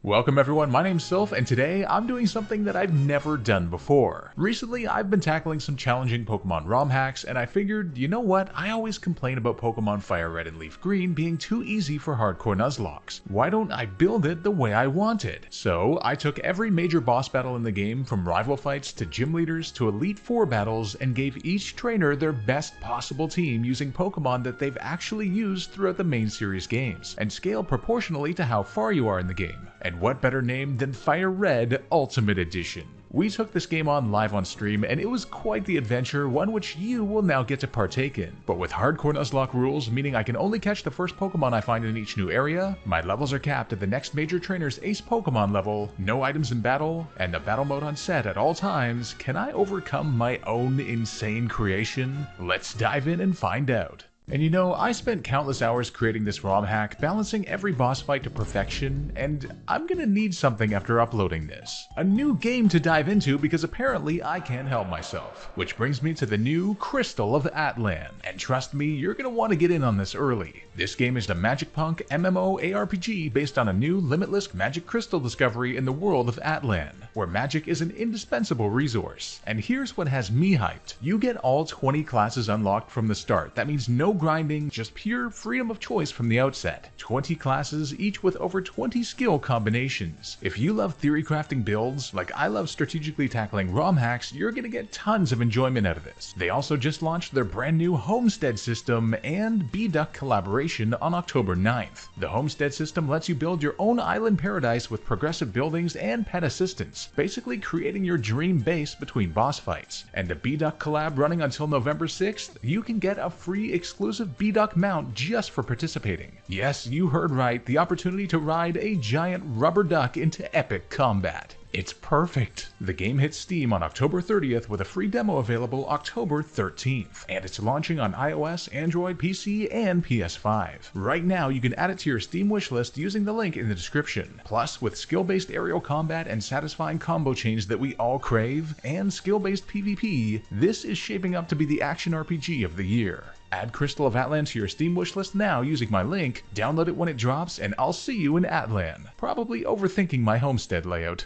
Welcome everyone, my name's Silph, and today I'm doing something that I've never done before. Recently, I've been tackling some challenging Pokemon ROM hacks, and I figured, you know what, I always complain about Pokemon FireRed and Leaf Green being too easy for hardcore Nuzlocke. Why don't I build it the way I wanted? So, I took every major boss battle in the game, from rival fights to gym leaders to Elite Four battles, and gave each trainer their best possible team using Pokemon that they've actually used throughout the main series games, and scale proportionally to how far you are in the game. And what better name than FireRed Ultimate Edition? We took this game on live on stream, and it was quite the adventure, one which you will now get to partake in. But with hardcore Nuzlocke rules, meaning I can only catch the first Pokemon I find in each new area, my levels are capped at the next major trainer's ace Pokemon level, no items in battle, and the battle mode on set at all times, can I overcome my own insane creation? Let's dive in and find out. And you know, I spent countless hours creating this ROM hack, balancing every boss fight to perfection, and I'm gonna need something after uploading this. A new game to dive into because apparently I can't help myself. Which brings me to the new Crystal of Atland. And trust me, you're gonna want to get in on this early. This game is the Magic Punk MMO ARPG based on a new limitless magic crystal discovery in the world of Atland, where magic is an indispensable resource. And here's what has me hyped. You get all 20 classes unlocked from the start. That means no grinding, just pure freedom of choice from the outset. 20 classes, each with over 20 skill combinations. If you love theory crafting builds, like I love strategically tackling ROM hacks, you're gonna get tons of enjoyment out of this. They also just launched their brand new Homestead system and B-Duck collaboration on October 9th. The Homestead system lets you build your own island paradise with progressive buildings and pet assistance, basically creating your dream base between boss fights. And the B-Duck collab running until November 6th, you can get a free exclusive B-Duck mount just for participating. Yes, you heard right, the opportunity to ride a giant rubber duck into epic combat. It's perfect. The game hits Steam on October 30th with a free demo available October 13th, and it's launching on iOS, Android, PC, and PS5. Right now, you can add it to your Steam wishlist using the link in the description. Plus, with skill-based aerial combat and satisfying combo chains that we all crave, and skill-based PvP, this is shaping up to be the action RPG of the year. Add Crystal of Atland to your Steam wishlist now using my link, download it when it drops, and I'll see you in Atland. Probably overthinking my homestead layout.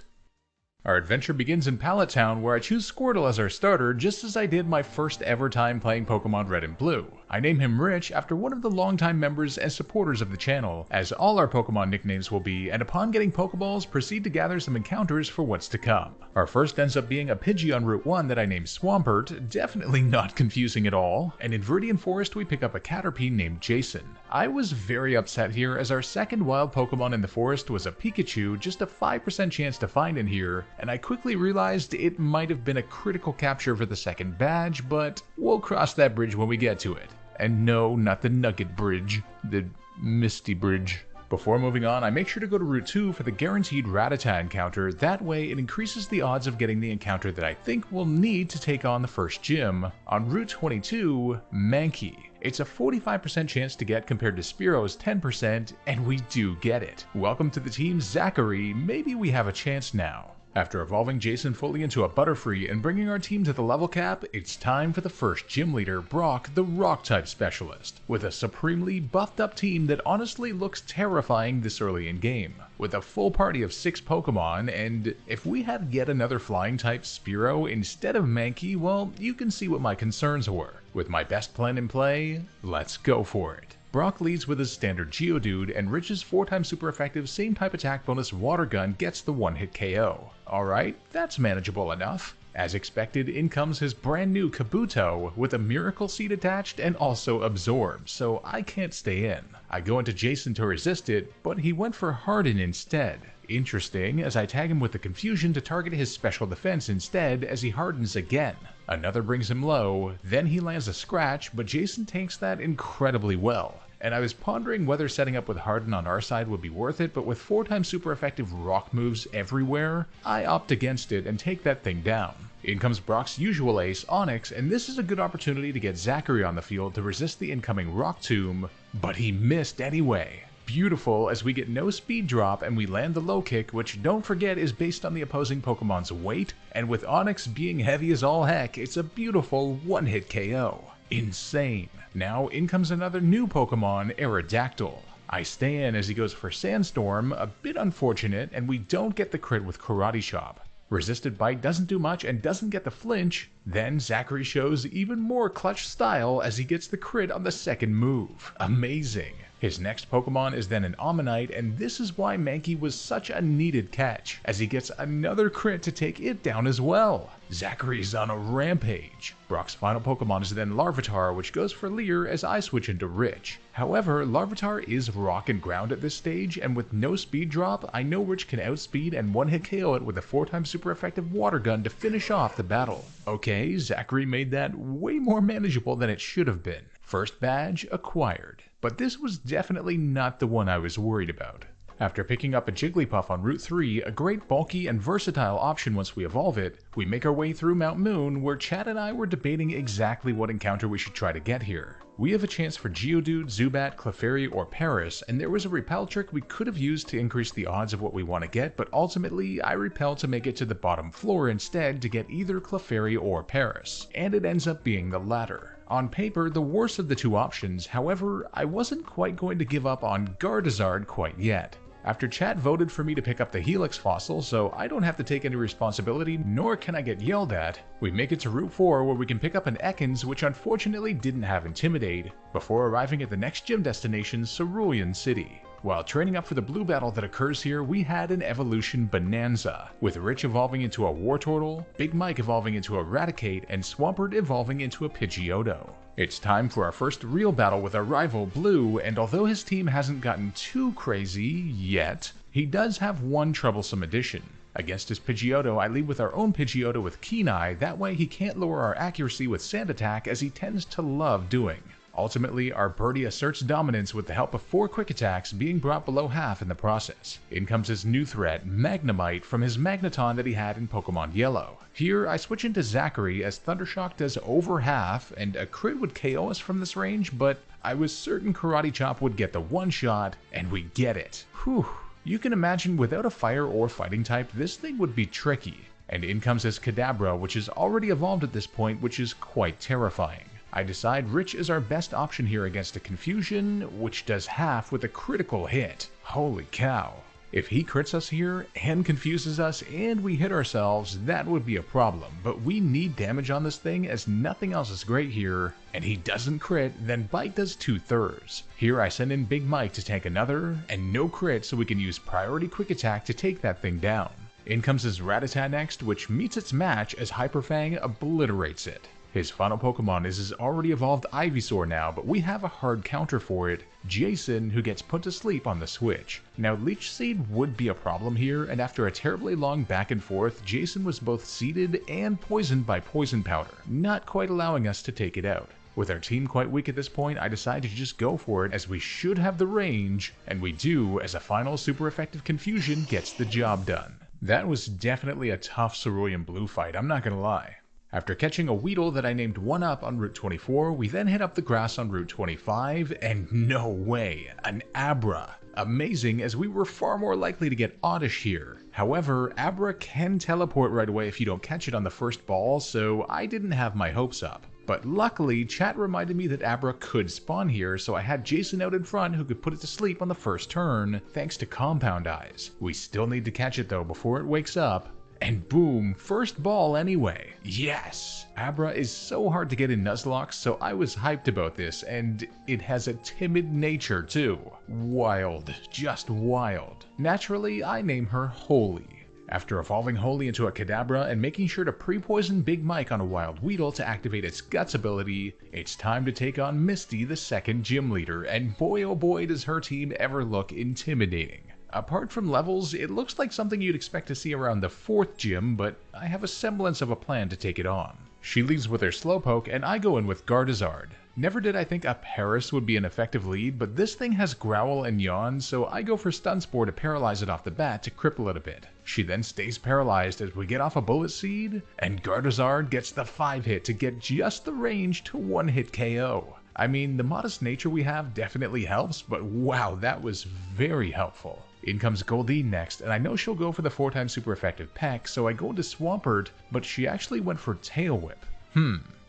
Our adventure begins in Pallet Town, where I choose Squirtle as our starter, just as I did my first ever time playing Pokemon Red and Blue. I name him Rich after one of the longtime members and supporters of the channel, as all our Pokemon nicknames will be, and upon getting Pokeballs, proceed to gather some encounters for what's to come. Our first ends up being a Pidgey on Route 1 that I named Swampert, definitely not confusing at all, and in Viridian Forest we pick up a Caterpie named Jason. I was very upset here, as our second wild Pokemon in the forest was a Pikachu, just a 5% chance to find in here, and I quickly realized it might have been a critical capture for the second badge, but we'll cross that bridge when we get to it. And no, not the Nugget Bridge, the Misty Bridge. Before moving on, I make sure to go to Route 2 for the guaranteed Rattata encounter. That way it increases the odds of getting the encounter that I think we'll need to take on the first gym. On Route 22, Mankey. It's a 45% chance to get compared to Spearo's 10%, and we do get it. Welcome to the team, Zachary. Maybe we have a chance now. After evolving Jason fully into a Butterfree and bringing our team to the level cap, it's time for the first gym leader, Brock, the Rock-type specialist, with a supremely buffed up team that honestly looks terrifying this early in game. With a full party of 6 Pokemon, and if we had yet another flying-type Spearow instead of Mankey, well, you can see what my concerns were. With my best plan in play, let's go for it. Brock leads with his standard Geodude, and Rich's 4x super effective same type attack bonus Water Gun gets the one-hit KO. Alright, that's manageable enough. As expected, in comes his brand new Kabuto with a Miracle Seed attached and also Absorb, so I can't stay in. I go into Jason to resist it, but he went for Harden instead. Interesting, as I tag him with the Confusion to target his special defense instead as he hardens again. Another brings him low, then he lands a Scratch, but Jason takes that incredibly well. And I was pondering whether setting up with Harden on our side would be worth it, but with 4x super effective rock moves everywhere, I opt against it and take that thing down. In comes Brock's usual ace, Onix, and this is a good opportunity to get Zachary on the field to resist the incoming Rock Tomb, but he missed anyway. Beautiful, as we get no speed drop and we land the low kick, which don't forget is based on the opposing Pokemon's weight, and with Onix being heavy as all heck, it's a beautiful one-hit KO. Insane. Now in comes another new Pokemon, Aerodactyl. I stay in as he goes for Sandstorm, a bit unfortunate, and we don't get the crit with Karate Chop. Resisted Bite doesn't do much and doesn't get the flinch. Then Zachary shows even more clutch style as he gets the crit on the second move. Amazing. His next Pokemon is then an Ammonite, and this is why Mankey was such a needed catch, as he gets another crit to take it down as well. Zachary's on a rampage. Brock's final Pokemon is then Larvitar, which goes for Leer as I switch into Rich. However, Larvitar is rock and ground at this stage, and with no speed drop, I know Rich can outspeed and one-hit KO it with a 4x super effective Water Gun to finish off the battle. Okay, Zachary made that way more manageable than it should have been. First badge acquired. But this was definitely not the one I was worried about. After picking up a Jigglypuff on Route 3, a great bulky and versatile option once we evolve it, we make our way through Mount Moon, where Chad and I were debating exactly what encounter we should try to get here. We have a chance for Geodude, Zubat, Clefairy, or Paris, and there was a repel trick we could have used to increase the odds of what we want to get, but ultimately I repel to make it to the bottom floor instead to get either Clefairy or Paris, and it ends up being the latter. On paper, the worst of the two options, however, I wasn't quite going to give up on Gardevoir quite yet. After Chat voted for me to pick up the Helix fossil, so I don't have to take any responsibility, nor can I get yelled at, we make it to Route 4 where we can pick up an Ekans, which unfortunately didn't have Intimidate, before arriving at the next gym destination, Cerulean City. While training up for the blue battle that occurs here, we had an evolution bonanza, with Rich evolving into a Wartortle, Big Mike evolving into a Raticate, and Swampert evolving into a Pidgeotto. It's time for our first real battle with our rival Blue, and although his team hasn't gotten too crazy yet, he does have one troublesome addition. Against his Pidgeotto, I lead with our own Pidgeotto with Keen Eye, that way he can't lower our accuracy with Sand Attack as he tends to love doing. Ultimately, our birdie asserts dominance with the help of 4 quick attacks being brought below half in the process. In comes his new threat, Magnemite, from his Magneton that he had in Pokemon Yellow. Here, I switch into Zachary as Thundershock does over half, and a crit would KO us from this range, but I was certain Karate Chop would get the one shot, and we get it. Whew. You can imagine without a fire or fighting type, this thing would be tricky. And in comes his Kadabra, which is already evolved at this point, which is quite terrifying. I decide Rich is our best option here against a Confusion, which does half with a critical hit. Holy cow. If he crits us here, and confuses us, and we hit ourselves, that would be a problem, but we need damage on this thing as nothing else is great here, and he doesn't crit, then Bite does 2/3. Here I send in Big Mike to tank another, and no crit so we can use Priority Quick Attack to take that thing down. In comes his Rattata next, which meets its match as Hyper Fang obliterates it. His final Pokemon is his already evolved Ivysaur now, but we have a hard counter for it, Jason, who gets put to sleep on the switch. Now Leech Seed would be a problem here, and after a terribly long back and forth, Jason was both seeded and poisoned by Poison Powder, not quite allowing us to take it out. With our team quite weak at this point, I decide to just go for it as we should have the range, and we do as a final super effective Confusion gets the job done. That was definitely a tough Cerulean Blue fight, I'm not gonna lie. After catching a Weedle that I named 1-up on Route 24, we then hit up the grass on Route 25, and no way, an Abra. Amazing, as we were far more likely to get Oddish here. However, Abra can teleport right away if you don't catch it on the first ball, so I didn't have my hopes up. But luckily, chat reminded me that Abra could spawn here, so I had Jason out in front who could put it to sleep on the first turn, thanks to Compound Eyes. We still need to catch it though before it wakes up. And boom, first ball anyway. Yes! Abra is so hard to get in Nuzlocke, so I was hyped about this, and it has a timid nature too. Wild, just wild. Naturally, I name her Holy. After evolving Holy into a Kadabra and making sure to pre-poison Big Mike on a Wild Weedle to activate its Guts ability, it's time to take on Misty, the second gym leader, and boy oh boy does her team ever look intimidating. Apart from levels, it looks like something you'd expect to see around the 4th gym, but I have a semblance of a plan to take it on. She leads with her Slowpoke, and I go in with Gardevoir. Never did I think a Paris would be an effective lead, but this thing has Growl and Yawn, so I go for Stun Spore to paralyze it off the bat to cripple it a bit. She then stays paralyzed as we get off a Bullet Seed, and Gardevoir gets the 5-hit to get just the range to 1-hit KO. I mean, the modest nature we have definitely helps, but wow, that was very helpful. In comes Goldeen next, and I know she'll go for the 4x super effective Peck, so I go into Swampert, but she actually went for Tail Whip.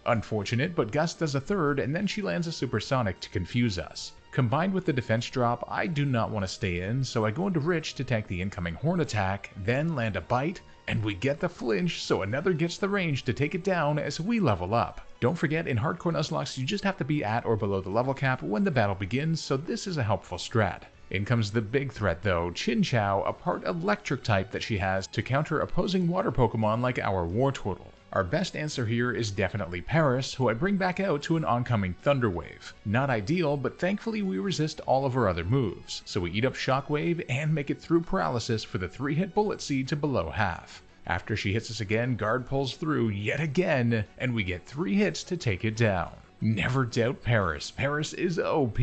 Unfortunate, but Gus does a third, and then she lands a Supersonic to confuse us. Combined with the defense drop, I do not want to stay in, so I go into Rich to tank the incoming horn attack, then land a bite, and we get the flinch, so another gets the range to take it down as we level up. Don't forget, in hardcore Nuzlocke, you just have to be at or below the level cap when the battle begins, so this is a helpful strat. In comes the big threat though, Chinchou, a part electric type that she has to counter opposing water Pokemon like our Wartortle. Our best answer here is definitely Paris, who I bring back out to an oncoming Thunder Wave. Not ideal, but thankfully we resist all of her other moves, so we eat up Shockwave and make it through Paralysis for the 3-hit Bullet Seed to below half. After she hits us again, Guard pulls through yet again, and we get 3 hits to take it down. Never doubt Paris. Paris is OP.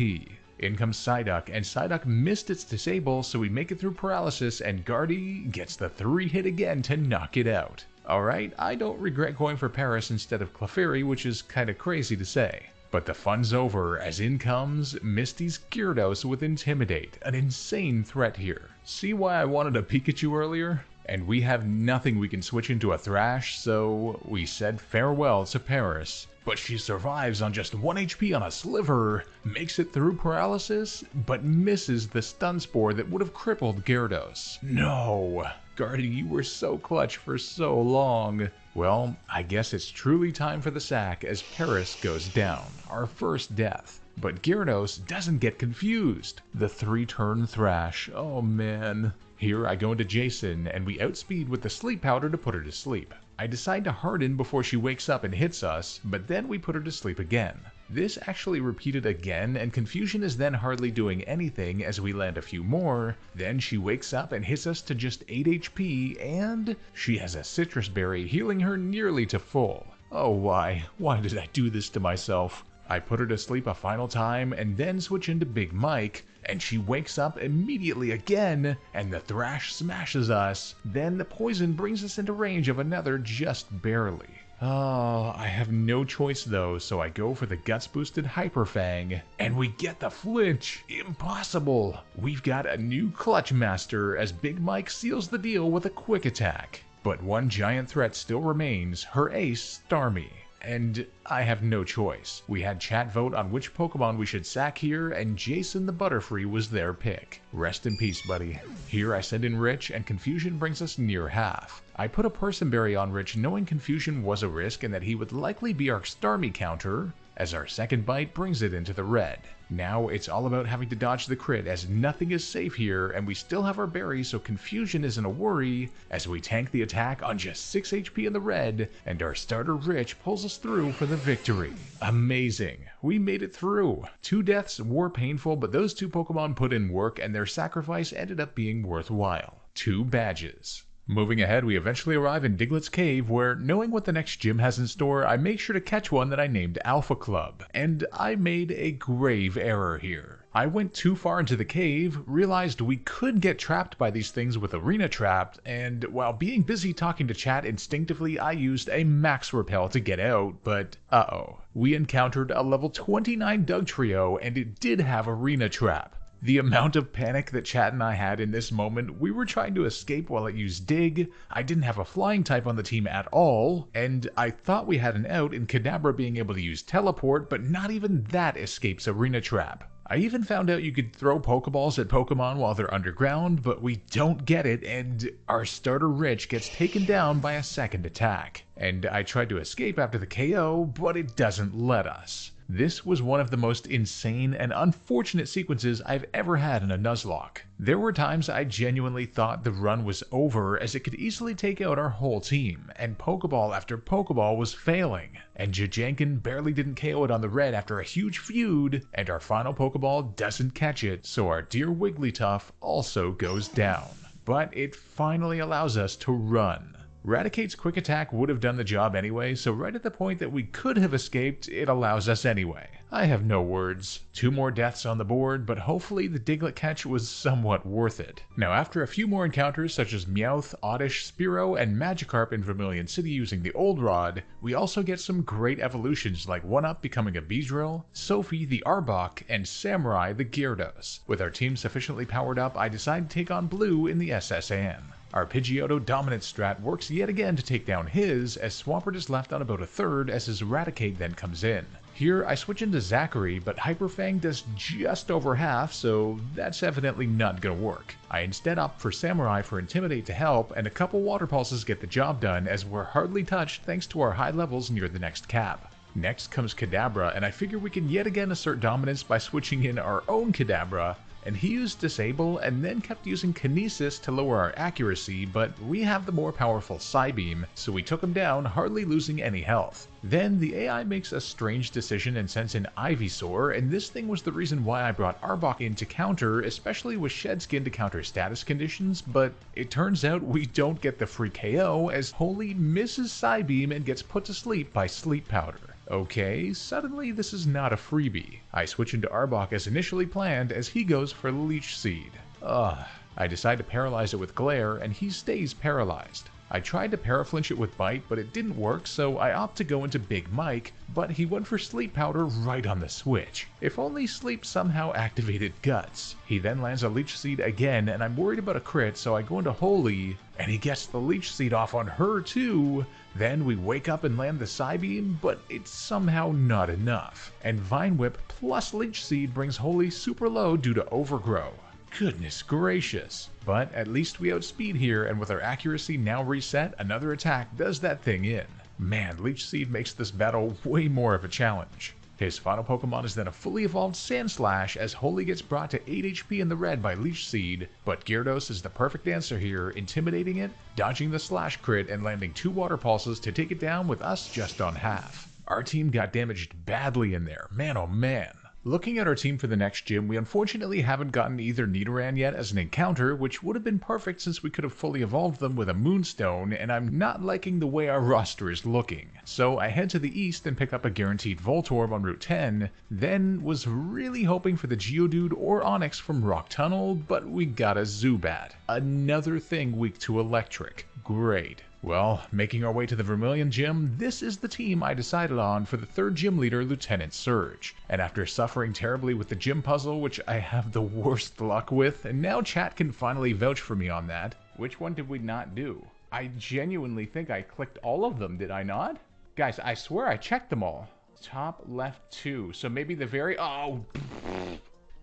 In comes Psyduck, and Psyduck missed its disable, so we make it through Paralysis, and Guardy gets the 3-hit again to knock it out. Alright, I don't regret going for Paris instead of Clefairy, which is kinda crazy to say. But the fun's over, as in comes Misty's Gyarados with Intimidate, an insane threat here. See why I wanted a Pikachu earlier? And we have nothing we can switch into a Thrash, so we said farewell to Paris. But she survives on just 1 HP on a Sliver, makes it through Paralysis, but misses the Stun Spore that would have crippled Gyarados. No! Guardy, you were so clutch for so long. Well, I guess it's truly time for the sack as Paris goes down, our first death. But Gyarados doesn't get confused. The 3-turn Thrash, oh man. Here I go into Jason, and we outspeed with the Sleep Powder to put her to sleep. I decide to harden before she wakes up and hits us, but then we put her to sleep again. This actually repeated again, and Confusion is then hardly doing anything as we land a few more. Then she wakes up and hits us to just 8 HP, and she has a Citrus Berry healing her nearly to full. Oh why? Why did I do this to myself? I put her to sleep a final time and then switch into Big Mike, and she wakes up immediately again, and the Thrash smashes us. Then the poison brings us into range of another just barely. Oh, I have no choice though, so I go for the Guts boosted Hyper Fang, and we get the flinch! Impossible! We've got a new Clutch Master as Big Mike seals the deal with a quick attack. But one giant threat still remains, her ace, Starmie. And I have no choice. We had chat vote on which Pokemon we should sack here, and Jason the Butterfree was their pick. Rest in peace, buddy. Here I send in Rich, and Confusion brings us near half. I put a Personberry on Rich knowing Confusion was a risk and that he would likely be our Starmie counter, as our second bite brings it into the red. Now it's all about having to dodge the crit as nothing is safe here, and we still have our berry, so Confusion isn't a worry as we tank the attack on just 6 HP in the red, and our starter Rich pulls us through for the victory. Amazing. We made it through. 2 deaths were painful, but those 2 Pokemon put in work and their sacrifice ended up being worthwhile. 2 badges. Moving ahead, we eventually arrive in Diglett's cave where, knowing what the next gym has in store, I make sure to catch one that I named Alpha Club. And I made a grave error here. I went too far into the cave, realized we could get trapped by these things with Arena Trapped, and while being busy talking to chat instinctively, I used a Max Repel to get out, but uh-oh. We encountered a level 29 Dugtrio, and it did have Arena Trap. The amount of panic that Chat and I had in this moment, we were trying to escape while it used Dig, I didn't have a flying type on the team at all, and I thought we had an out in Kadabra being able to use Teleport, but not even that escapes Arena Trap. I even found out you could throw Pokeballs at Pokemon while they're underground, but we don't get it, and our starter Rich gets taken down by a second attack. And I tried to escape after the KO, but it doesn't let us. This was one of the most insane and unfortunate sequences I've ever had in a Nuzlocke. There were times I genuinely thought the run was over as it could easily take out our whole team, and Pokeball after Pokeball was failing, and Jajankin barely didn't KO it on the red after a huge feud, and our final Pokeball doesn't catch it, so our dear Wigglytuff also goes down. But it finally allows us to run. Raticate's quick attack would have done the job anyway, so right at the point that we could have escaped, it allows us anyway. I have no words. 2 more deaths on the board, but hopefully the Diglett catch was somewhat worth it. Now after a few more encounters such as Meowth, Oddish, Spearow, and Magikarp in Vermilion City using the Old Rod, we also get some great evolutions like 1-Up becoming a Beedrill, Sophie the Arbok, and Samurai the Gyarados. With our team sufficiently powered up, I decide to take on Blue in the SSN. Our Pidgeotto dominant strat works yet again to take down his, as Swampert is left on about a third as his Raticate then comes in. Here I switch into Zachary, but Hyper Fang does just over half, so that's evidently not gonna work. I instead opt for Samurai for Intimidate to help, and a couple Water Pulses get the job done as we're hardly touched thanks to our high levels near the next cap. Next comes Kadabra, and I figure we can yet again assert dominance by switching in our own Kadabra, and he used Disable and then kept using Kinesis to lower our accuracy, but we have the more powerful Psybeam, so we took him down, hardly losing any health. Then the AI makes a strange decision and sends in Ivysaur, and this thing was the reason why I brought Arbok in to counter, especially with Shed Skin to counter status conditions, but it turns out we don't get the free KO as Holy misses Psybeam and gets put to sleep by Sleep Powder. Okay, suddenly this is not a freebie. I switch into Arbok as initially planned as he goes for Leech Seed. I decide to paralyze it with Glare and he stays paralyzed. I tried to Paraflinch it with Bite, but it didn't work, so I opt to go into Big Mike, but he went for Sleep Powder right on the switch. If only Sleep somehow activated Guts. He then lands a Leech Seed again, and I'm worried about a crit, so I go into Holy, and he gets the Leech Seed off on her too. Then we wake up and land the Psybeam, but it's somehow not enough. And Vine Whip plus Leech Seed brings Holy super low due to Overgrow. Goodness gracious. But at least we outspeed here, and with our accuracy now reset, another attack does that thing in. Man, Leech Seed makes this battle way more of a challenge. His final Pokemon is then a fully evolved Sandslash as Holy gets brought to 8 HP in the red by Leech Seed, but Gyarados is the perfect answer here, intimidating it, dodging the Slash crit, and landing 2 Water Pulses to take it down with us just on half. Our team got damaged badly in there, man oh man. Looking at our team for the next gym, we unfortunately haven't gotten either Nidoran yet as an encounter, which would have been perfect since we could have fully evolved them with a Moonstone, and I'm not liking the way our roster is looking. So I head to the east and pick up a guaranteed Voltorb on Route 10, then was really hoping for the Geodude or Onix from Rock Tunnel, but we got a Zubat. Another thing weak to Electric. Great. Well, making our way to the Vermilion gym, this is the team I decided on for the third gym leader, Lieutenant Surge. And after suffering terribly with the gym puzzle, which I have the worst luck with, and now chat can finally vouch for me on that. Which one did we not do? I genuinely think I clicked all of them, did I not? Guys, I swear I checked them all. Top left 2, so maybe the very... Oh!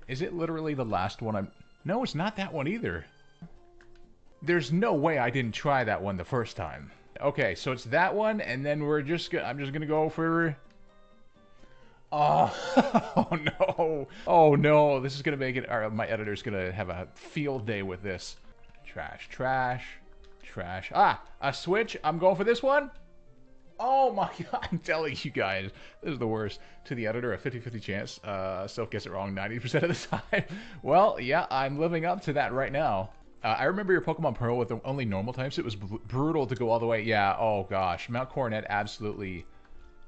Is it literally the last one I'm... No, it's not that one either. There's no way I didn't try that one the first time. Okay, so it's that one, and then I'm just gonna go for... Oh, oh no. Oh no, this is gonna make it... my editor's gonna have a field day with this. Trash, trash, trash. Ah, a switch. I'm going for this one. Oh my god, I'm telling you guys, this is the worst. To the editor, a 50-50 chance. Silph gets it wrong 90% of the time. Well, yeah, I'm living up to that right now. I remember your Pokemon Pearl with the only normal types. It was brutal to go all the way. Yeah, oh gosh. Mount Coronet absolutely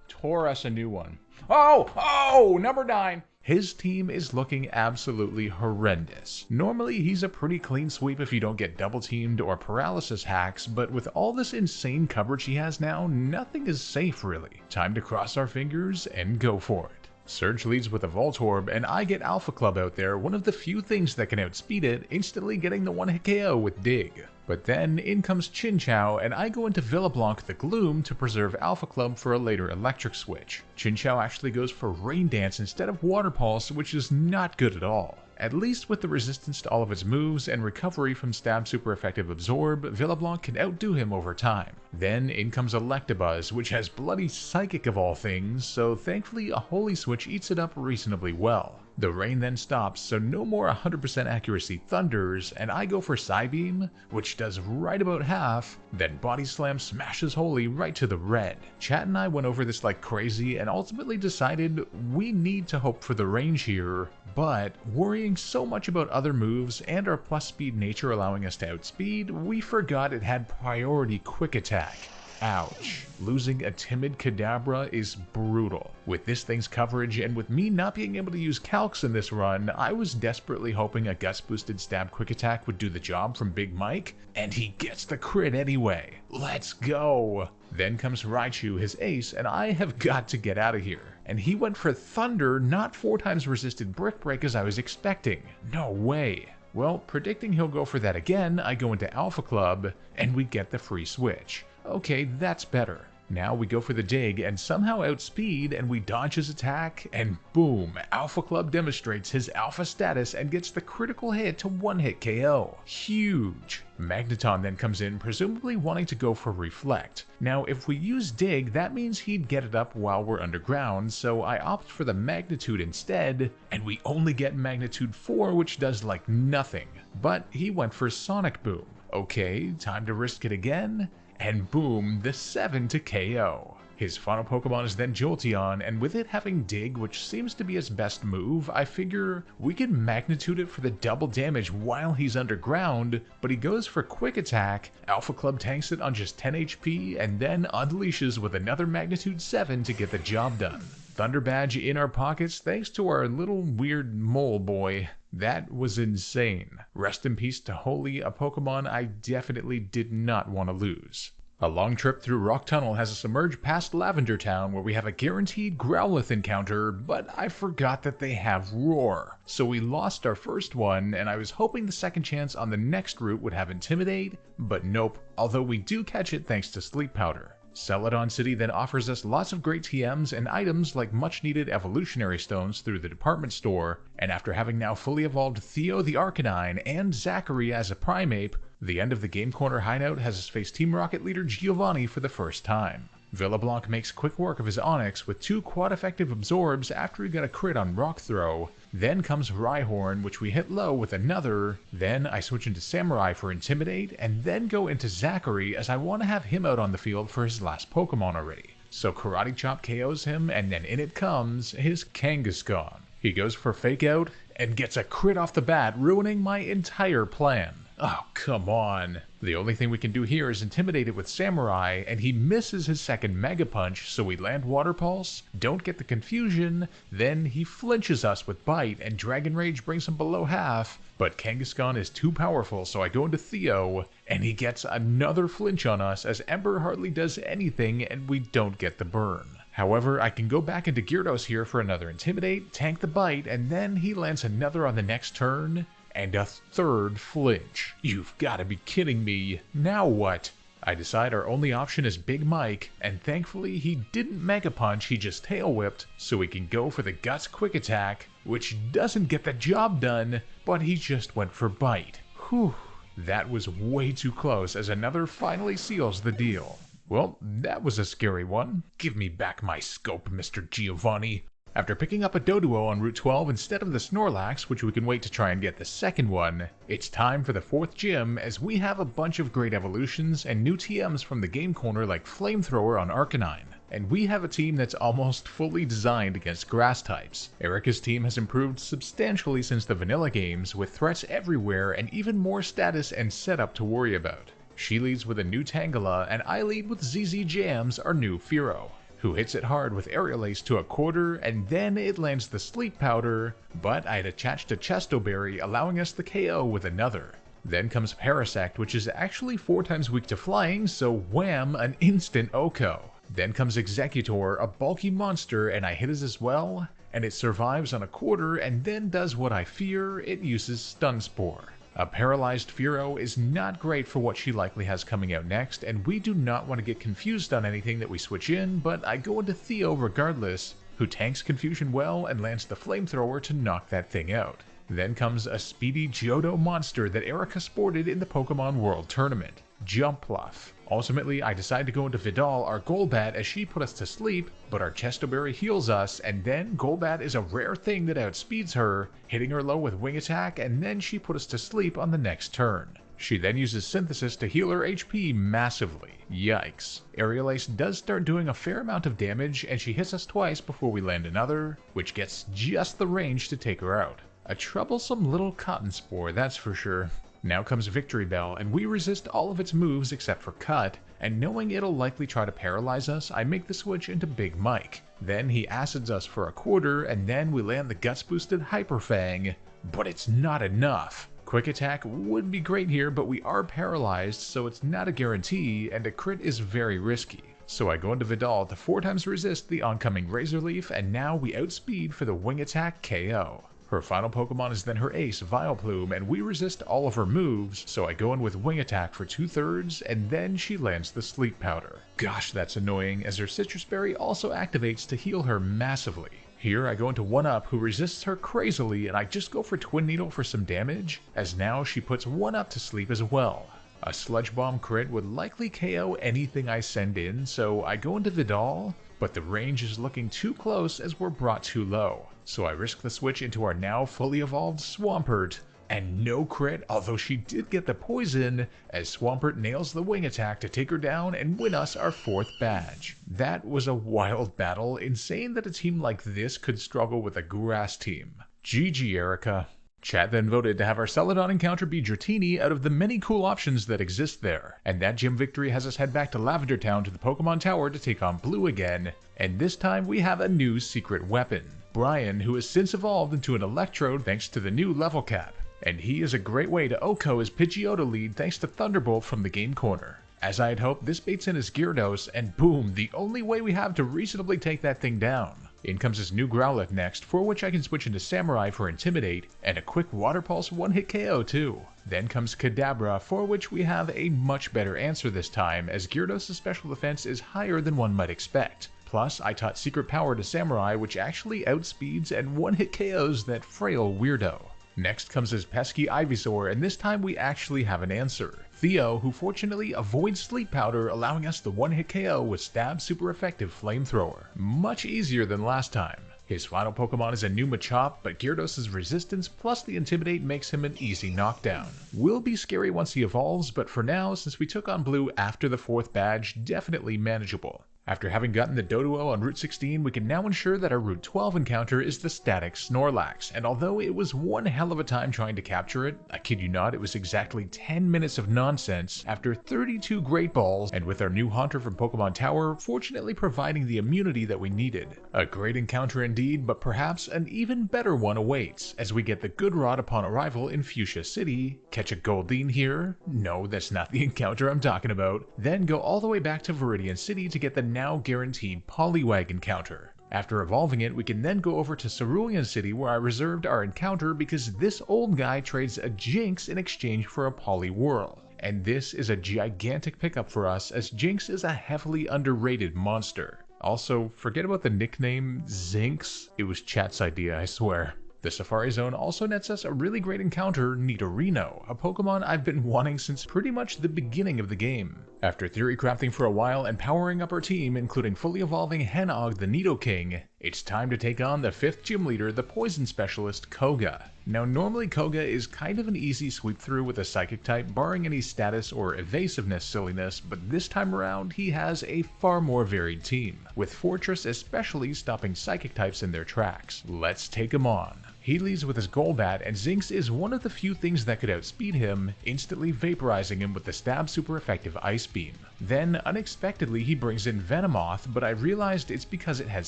tore us a new one. Oh, number 9. His team is looking absolutely horrendous. Normally, he's a pretty clean sweep if you don't get double teamed or paralysis hacks, but with all this insane coverage he has now, nothing is safe really. Time to cross our fingers and go for it. Surge leads with a Voltorb, and I get Alpha Club out there, one of the few things that can outspeed it, instantly getting the one-hit KO with Dig. But then in comes Chinchou, and I go into Villablanc the Gloom to preserve Alpha Club for a later electric switch. Chinchou actually goes for Rain Dance instead of Water Pulse, which is not good at all. At least with the resistance to all of its moves and recovery from Stab super effective Absorb, Villablanc can outdo him over time. Then in comes Electabuzz, which has Bloody Psychic of all things, so thankfully a Holy Switch eats it up reasonably well. The rain then stops, so no more 100% accuracy thunders, and I go for Psybeam, which does right about half, then Body Slam smashes Holy right to the red. Chat and I went over this like crazy and ultimately decided we need to hope for the range here, but worrying so much about other moves and our plus speed nature allowing us to outspeed, we forgot it had priority quick attack. Ouch. Losing a timid Kadabra is brutal. With this thing's coverage and with me not being able to use Calcs in this run, I was desperately hoping a Guts boosted Stab quick attack would do the job from Big Mike, and he gets the crit anyway. Let's go. Then comes Raichu, his ace, and I have got to get out of here. And he went for Thunder, not 4 times resisted Brick Break as I was expecting. No way. Well, predicting he'll go for that again, I go into Alpha Club, and we get the free switch. Okay, that's better. Now we go for the dig and somehow outspeed, and we dodge his attack, and boom, Alpha Club demonstrates his alpha status and gets the critical hit to one-hit KO. Huge! Magneton then comes in, presumably wanting to go for Reflect. Now if we use Dig, that means he'd get it up while we're underground, so I opt for the Magnitude instead, and we only get Magnitude 4, which does like nothing. But he went for Sonic Boom. Okay, time to risk it again, and boom, the 7 to KO. His final Pokemon is then Jolteon, and with it having Dig, which seems to be his best move, I figure we can Magnitude it for the double damage while he's underground, but he goes for Quick Attack, Alpha Club tanks it on just 10 HP, and then unleashes with another Magnitude 7 to get the job done. Thunder Badge in our pockets thanks to our little weird mole boy. That was insane. Rest in peace to Holy, a Pokemon I definitely did not want to lose. A long trip through Rock Tunnel has us emerge past Lavender Town, where we have a guaranteed Growlithe encounter, but I forgot that they have Roar. So we lost our first one, and I was hoping the second chance on the next route would have Intimidate, but nope, although we do catch it thanks to Sleep Powder. Celadon City then offers us lots of great TMs and items like much needed evolutionary stones through the department store, and after having now fully evolved Theo the Arcanine and Zachary as a Primeape, the end of the Game Corner hideout has us face Team Rocket leader Giovanni for the first time. Villablanc makes quick work of his Onix with 2 quad-effective absorbs after he got a crit on Rock Throw. Then comes Rhyhorn, which we hit low with another. Then I switch into Samurai for Intimidate, and then go into Zachary as I want to have him out on the field for his last Pokemon already. So Karate Chop KOs him, and then in it comes his Kangaskhan. He goes for Fake Out, and gets a crit off the bat, ruining my entire plan. Oh, come on. The only thing we can do here is intimidate it with Samurai, and he misses his second Mega Punch, so we land Water Pulse, don't get the confusion, then he flinches us with Bite, and Dragon Rage brings him below half, but Kangaskhan is too powerful, so I go into Theo, and he gets another flinch on us as Ember hardly does anything, and we don't get the burn. However, I can go back into Gyarados here for another Intimidate, tank the Bite, and then he lands another on the next turn, and a third flinch. You've got to be kidding me. Now what? I decide our only option is Big Mike, and thankfully he didn't Mega Punch, he just Tail Whipped, so we can go for the Guts Quick Attack, which doesn't get the job done, but he just went for Bite. Whew, that was way too close as another finally seals the deal. Well, that was a scary one. Give me back my scope, Mr. Giovanni. After picking up a Doduo on Route 12 instead of the Snorlax, which we can wait to try and get the second one, it's time for the 4th gym as we have a bunch of great evolutions and new TMs from the Game Corner like Flamethrower on Arcanine. And we have a team that's almost fully designed against grass types. Erika's team has improved substantially since the vanilla games, with threats everywhere and even more status and setup to worry about. She leads with a new Tangela, and I lead with ZZ Jams, our new Fearow, who hits it hard with Aerial Ace to a quarter, and then it lands the Sleep Powder, but I had attached a Chesto Berry, allowing us the KO with another. Then comes Parasect, which is actually 4 times weak to flying, so wham, an instant OHKO. Then comes Executor, a bulky monster, and I hit it as well, and it survives on a quarter and then does what I fear, it uses Stun Spore. A paralyzed Fearow is not great for what she likely has coming out next, and we do not want to get confused on anything that we switch in, but I go into Theo regardless, who tanks confusion well and lands the Flamethrower to knock that thing out. Then comes a speedy Johto monster that Erika sported in the Pokemon World Tournament, Jumpluff. Ultimately, I decide to go into Vidal, our Golbat, as she put us to sleep, but our Chesto Berry heals us, and then Golbat is a rare thing that outspeeds her, hitting her low with Wing Attack, and then she put us to sleep on the next turn. She then uses Synthesis to heal her HP massively. Yikes. Aerial Ace does start doing a fair amount of damage, and she hits us twice before we land another, which gets just the range to take her out. A troublesome little Cotton Spore, that's for sure. Now comes Victory Bell, and we resist all of its moves except for Cut, and knowing it'll likely try to paralyze us, I make the switch into Big Mike. Then he acids us for a quarter, and then we land the Guts boosted Hyper Fang, but it's not enough. Quick Attack would be great here, but we are paralyzed, so it's not a guarantee, and a crit is very risky. So I go into Vidal to 4 times resist the oncoming Razor Leaf, and now we outspeed for the Wing Attack KO. Her final Pokemon is then her ace, Vileplume, and we resist all of her moves, so I go in with Wing Attack for 2/3, and then she lands the Sleep Powder. Gosh, that's annoying, as her Citrus Berry also activates to heal her massively. Here I go into 1-Up, who resists her crazily, and I just go for Twin Needle for some damage, as now she puts 1-Up to sleep as well. A Sludge Bomb crit would likely KO anything I send in, so I go into Vidal, but the range is looking too close as we're brought too low. So I risk the switch into our now fully evolved Swampert, and no crit, although she did get the poison, as Swampert nails the Wing Attack to take her down and win us our 4th badge. That was a wild battle, insane that a team like this could struggle with a grass team. GG, Erika. Chat then voted to have our Celadon encounter be Dratini out of the many cool options that exist there, and that gym victory has us head back to Lavender Town to the Pokemon Tower to take on Blue again, and this time we have a new secret weapon, Brian, who has since evolved into an Electrode thanks to the new level cap, and he is a great way to OHKO his Pidgeotto lead thanks to Thunderbolt from the game corner. As I had hoped, this baits in his Gyarados, and boom, the only way we have to reasonably take that thing down. In comes his new Growlithe next, for which I can switch into Samurai for Intimidate, and a quick Water Pulse one-hit KO too. Then comes Kadabra, for which we have a much better answer this time, as Gyarados' special defense is higher than one might expect. Plus, I taught Secret Power to Samurai, which actually outspeeds and one-hit KOs that frail weirdo. Next comes his pesky Ivysaur, and this time we actually have an answer. Theo, who fortunately avoids Sleep Powder, allowing us the one-hit KO with Stab's super effective Flamethrower. Much easier than last time. His final Pokemon is a new Machop, but Gyarados' resistance plus the Intimidate makes him an easy knockdown. Will be scary once he evolves, but for now, since we took on Blue after the 4th badge, definitely manageable. After having gotten the Doduo on Route 16, we can now ensure that our Route 12 encounter is the static Snorlax, and although it was one hell of a time trying to capture it, I kid you not, it was exactly 10 minutes of nonsense after 32 Great Balls, and with our new Haunter from Pokemon Tower fortunately providing the immunity that we needed. A great encounter indeed, but perhaps an even better one awaits, as we get the Good Rod upon arrival in Fuchsia City, catch a Goldeen here, no that's not the encounter I'm talking about, then go all the way back to Viridian City to get the now guaranteed Poliwag encounter. After evolving it, we can then go over to Cerulean City where I reserved our encounter because this old guy trades a Jinx in exchange for a Poliwhirl. And this is a gigantic pickup for us as Jinx is a heavily underrated monster. Also, forget about the nickname Zinx, it was chat's idea, I swear. The Safari Zone also nets us a really great encounter, Nidorino, a Pokemon I've been wanting since pretty much the beginning of the game. After theory crafting for a while and powering up our team, including fully evolving Hennog the Nidoking, it's time to take on the 5th gym leader, the Poison Specialist, Koga. Now normally Koga is kind of an easy sweep through with a Psychic type, barring any status or evasiveness silliness, but this time around he has a far more varied team, with Fortress especially stopping Psychic types in their tracks. Let's take him on. He leads with his Golbat, and Zinx is one of the few things that could outspeed him, instantly vaporizing him with the Stab super effective Ice Beam. Then, unexpectedly, he brings in Venomoth, but I realized it's because it has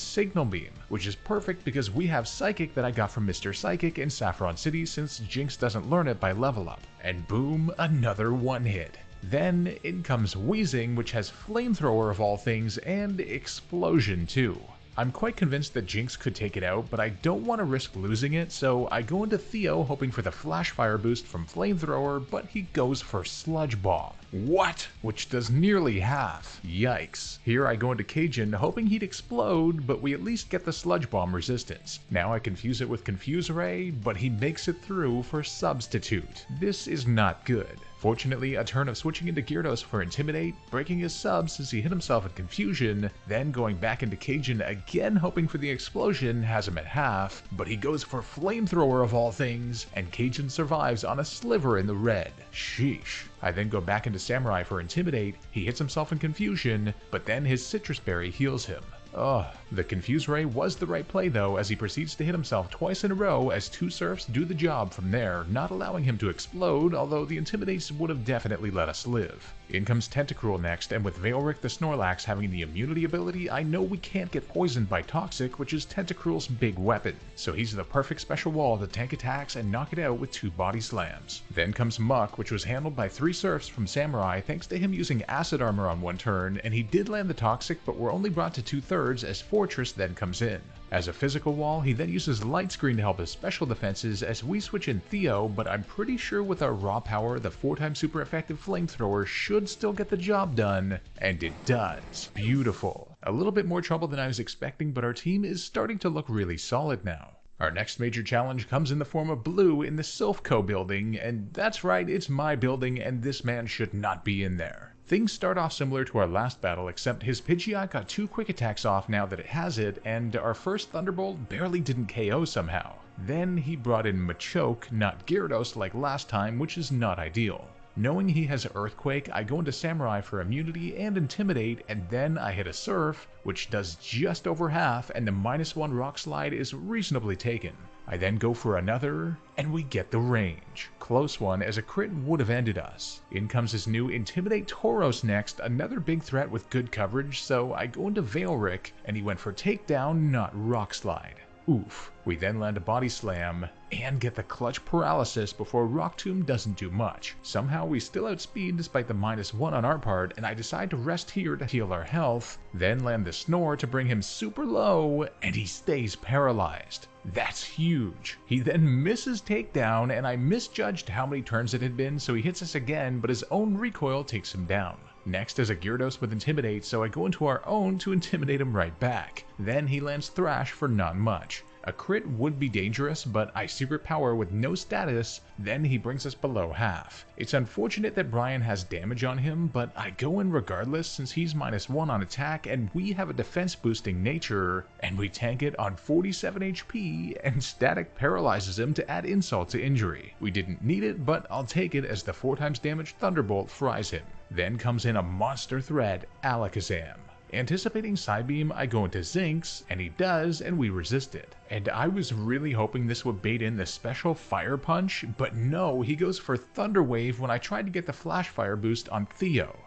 Signal Beam, which is perfect because we have Psychic that I got from Mr. Psychic in Saffron City since Jinx doesn't learn it by level up. And boom, another one hit. Then in comes Weezing, which has Flamethrower of all things, and Explosion too. I'm quite convinced that Jinx could take it out, but I don't want to risk losing it, so I go into Theo hoping for the Flash Fire boost from Flamethrower, but he goes for Sludge Bomb. What? Which does nearly half. Yikes. Here I go into Cajun hoping he'd explode, but we at least get the Sludge Bomb resistance. Now I confuse it with Confuse Ray, but he makes it through for Substitute. This is not good. Fortunately, a turn of switching into Gyarados for Intimidate, breaking his sub since he hit himself in Confusion, then going back into Cajun again hoping for the explosion has him at half, but he goes for Flamethrower of all things, and Cajun survives on a sliver in the red. Sheesh. I then go back into Samurai for Intimidate, he hits himself in Confusion, but then his Citrus Berry heals him. Ugh. The Confuse Ray was the right play though, as he proceeds to hit himself twice in a row as 2 Surfs do the job from there, not allowing him to explode, although the Intimidates would have definitely let us live. In comes Tentacruel next, and with Veilric the Snorlax having the immunity ability, I know we can't get poisoned by Toxic, which is Tentacruel's big weapon, so he's the perfect special wall to tank attacks and knock it out with 2 body slams. Then comes Muck, which was handled by 3 Surfs from Samurai thanks to him using Acid Armor on one turn, and he did land the Toxic, but we're only brought to 2/3 as Fortress then comes in. As a physical wall, he then uses Light Screen to help his special defenses as we switch in Theo, but I'm pretty sure with our raw power, the 4x super effective flamethrower should still get the job done, and it does. Beautiful. A little bit more trouble than I was expecting, but our team is starting to look really solid now. Our next major challenge comes in the form of Blue in the Silph Co building, and that's right, it's my building and this man should not be in there. Things start off similar to our last battle, except his Pidgeot got 2 quick attacks off now that it has it, and our first Thunderbolt barely didn't KO somehow. Then he brought in Machoke, not Gyarados like last time, which is not ideal. Knowing he has Earthquake, I go into Samurai for immunity and Intimidate, and then I hit a Surf, which does just over half, and the -1 Rock Slide is reasonably taken. I then go for another, and we get the range. Close one, as a crit would have ended us. In comes his new Intimidate Tauros next, another big threat with good coverage, so I go into Veilric, and he went for Takedown, not Rock Slide. Oof. We then land a Body Slam, and get the clutch paralysis before Rock Tomb doesn't do much. Somehow we still outspeed despite the -1 on our part, and I decide to rest here to heal our health, then land the Snore to bring him super low, and he stays paralyzed. That's huge. He then misses Takedown, and I misjudged how many turns it had been, so he hits us again, but his own recoil takes him down. Next is a Gyarados with Intimidate, so I go into our own to intimidate him right back. Then he lands Thrash for not much. A crit would be dangerous, but I secret power with no status, then he brings us below half. It's unfortunate that Brian has damage on him, but I go in regardless since he's -1 on attack and we have a defense boosting nature, and we tank it on 47 HP, and Static paralyzes him to add insult to injury. We didn't need it, but I'll take it as the 4x damage Thunderbolt fries him. Then comes in a monster threat, Alakazam. Anticipating Psybeam, I go into Zinx, and he does, and we resist it. And I was really hoping this would bait in the special Fire Punch, but no, he goes for Thunder Wave when I tried to get the Flash Fire boost on Theo.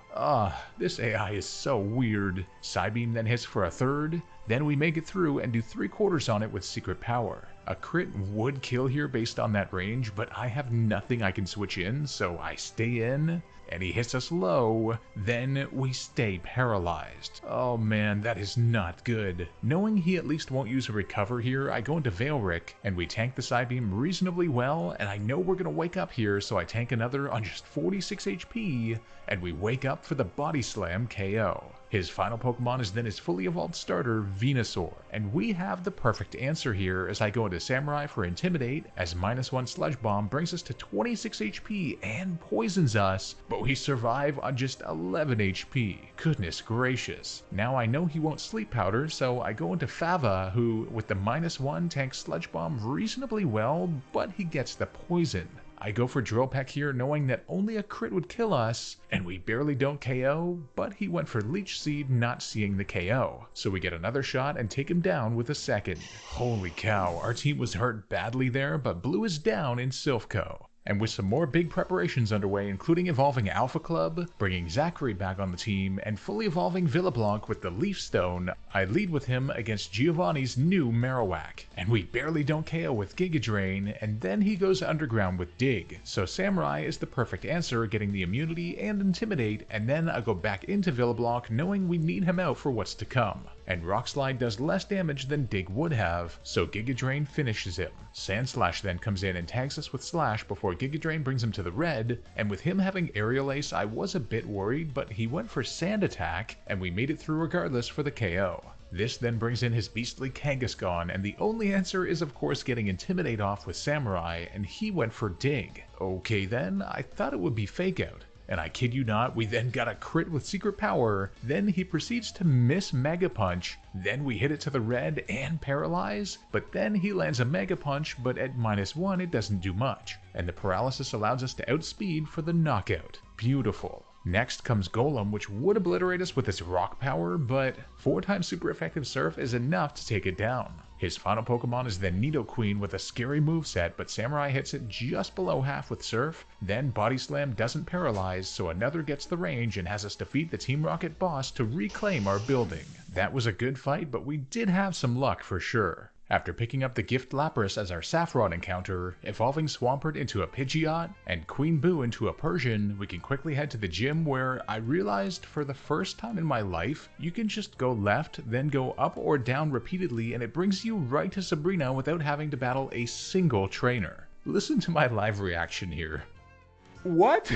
This AI is so weird. Psybeam then hits for a third, then we make it through and do 3/4 on it with secret power. A crit would kill here based on that range, but I have nothing I can switch in, so I stay in, and he hits us low, then we stay paralyzed. Oh man, that is not good. Knowing he at least won't use a recover here, I go into Veilric, and we tank the Psybeam reasonably well, and I know we're gonna wake up here, so I tank another on just 46 HP, and we wake up for the Body Slam KO. His final Pokemon is then his fully evolved starter, Venusaur, and we have the perfect answer here as I go into Samurai for Intimidate, as -1 Sludge Bomb brings us to 26 HP and poisons us, but we survive on just 11 HP. Goodness gracious. Now I know he won't Sleep Powder, so I go into Fava, who, with the -1, tanks Sludge Bomb reasonably well, but he gets the poison. I go for Drill Peck here knowing that only a crit would kill us, and we barely don't KO, but he went for Leech Seed not seeing the KO. So we get another shot and take him down with a second. Holy cow, our team was hurt badly there, but Blue is down in Silph Co. And with some more big preparations underway, including evolving Alpha Club, bringing Zachary back on the team, and fully evolving Villablanc with the Leaf Stone, I lead with him against Giovanni's new Marowak. And we barely don't KO with Giga Drain, and then he goes underground with Dig. So Samurai is the perfect answer, getting the immunity and Intimidate, and then I go back into Villablanc knowing we need him out for what's to come. And Rock Slide does less damage than Dig would have, so Giga Drain finishes him. Sand Slash then comes in and tags us with Slash before Giga Drain brings him to the red, and with him having Aerial Ace I was a bit worried, but he went for Sand Attack, and we made it through regardless for the KO. This then brings in his beastly Kangaskhan, and the only answer is of course getting Intimidate off with Samurai, and he went for Dig. Okay then, I thought it would be Fake Out. And I kid you not, we then got a crit with secret power, then he proceeds to miss Mega Punch, then we hit it to the red and paralyze, but then he lands a Mega Punch, but at -1 it doesn't do much, and the paralysis allows us to outspeed for the knockout. Beautiful. Next comes Golem, which would obliterate us with its rock power, but 4x super effective Surf is enough to take it down. His final Pokemon is the Nidoqueen with a scary moveset, but Samurai hits it just below half with Surf, then Body Slam doesn't paralyze, so another gets the range and has us defeat the Team Rocket boss to reclaim our building. That was a good fight, but we did have some luck for sure. After picking up the Gift Lapras as our Saffron encounter, evolving Swampert into a Pidgeot, and Queen Boo into a Persian, we can quickly head to the gym where I realized for the first time in my life, you can just go left, then go up or down repeatedly and it brings you right to Sabrina without having to battle a single trainer. Listen to my live reaction here. What?